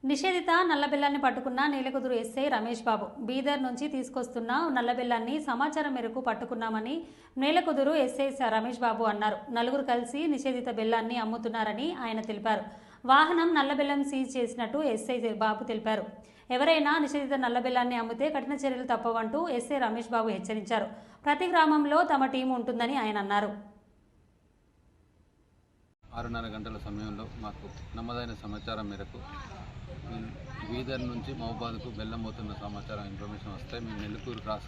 నిషేధిత నల్లబెల్లాన్ని పట్టుకున్న నీలకుదురు ఎస్ఐ రమేష్ బాబు బీదర్ నుంచి తీసుకొస్తున్న నల్లబెల్లాన్ని సమాచారం మేరకు పట్టుకున్నామని నీలకుదురు ఎస్ఐ రమేష్ బాబు అన్నారు. నలుగురు కలిసి నిషేధిత బెల్లాన్ని అమ్ముతున్నారని ఆయన తెలిపారు. వాహనం నల్లబెల్లం సీజ్ చేసినట్టు ఎస్ఐ బాబు తెలిపారు. ఎవరైనా నిషేధిత నల్లబెల్లాన్ని అమ్మితే కఠిన చర్యలు తప్పవంటూ ఎస్ఐ రమేష్ బాబు హెచ్చరించారు. ప్రతి గ్రామంలో తమ టీం ఉంటుందని ఆయన అన్నారు. 6:30 గంటల సమయంలో మాకు నమ్మదైన సమాచారం మేరకు బీదర్ నుంచి మహబూబాద్కు బెల్లం పోతున్న సమాచారం ఇన్ఫర్మేషన్ వస్తే మేము నెల్లూరు క్రాస్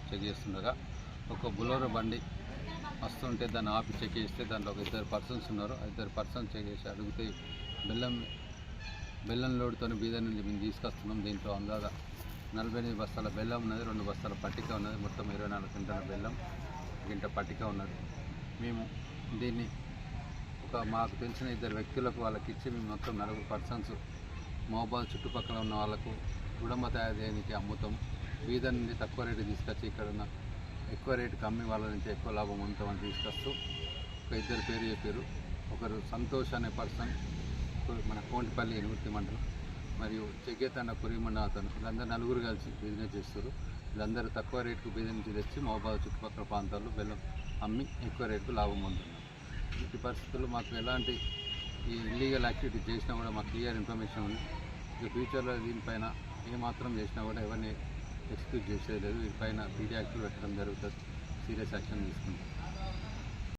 చెక్ చేస్తుండగా ఒక బులోరో బండి వస్తుంటే దాన్ని ఆపి చెక్ చేస్తే దాంట్లో ఒక 2 పర్సన్స్ ఉన్నారు. 2 పర్సన్స్ చెక్ చేసి అడిగితే బెల్లం లోడ్తో బీదర్ నుంచి మేము తీసుకొస్తున్నాం. దీంట్లో అందాజ 48 బస్తాల బెల్లం ఉన్నది, 2 బస్తాల పట్టిక ఉన్నది, మొత్తం 24 క్వింటాల బెల్లం, గింట పట్టిక ఉన్నది. మేము దీన్ని మాకు తెలిసిన 2 వ్యక్తులకు వాళ్ళకి ఇచ్చి మేము మొత్తం 4 పర్సన్స్ మహబూబాద్ చుట్టుపక్కల ఉన్న వాళ్ళకు గుడమ్మ తయారు చేయడానికి అమ్ముతాం. బీదర్ నుండి తక్కువ రేటు తీసుకొచ్చి ఇక్కడ ఉన్న ఎక్కువ రేటుకి అమ్మి వాళ్ళ నుంచి ఎక్కువ లాభం పొందుతామని తీసుకొస్తూ ఒక 2 పేరు చెప్పారు. ఒకరు సంతోష్ అనే పర్సన్ మన కోంటిపల్లి ఎనుగుర్తి మండలం, మరియు చెగ్గేతండ పురిమండ అతను, వీళ్ళందరూ 4 కలిసి బిజినెస్ చేస్తారు. వీళ్ళందరూ తక్కువ రేటుకు బీదర్ నుంచి తెచ్చి మహబూబాద్ చుట్టుపక్కల ప్రాంతాల్లో బెల్లం అమ్మి ఎక్కువ రేటుకు లాభం పొందుతున్నారు. ఈ పరిస్థితుల్లో మాకు ఎలాంటి ఈ ఇల్లీగల్ యాక్టివిటీ చేసినా కూడా మాకు క్లియర్ ఇన్ఫర్మేషన్ ఉంది. ఇక ఫ్యూచర్లో దీనిపైన ఏమాత్రం చేసినా కూడా ఎవరిని ఎక్స్క్యూజ్ చేసేది లేదు. వీటిపైన పీడీ యాక్ట్లు పెట్టడం జరుగుతుంది. సీరియస్ యాక్షన్ తీసుకుంటాం.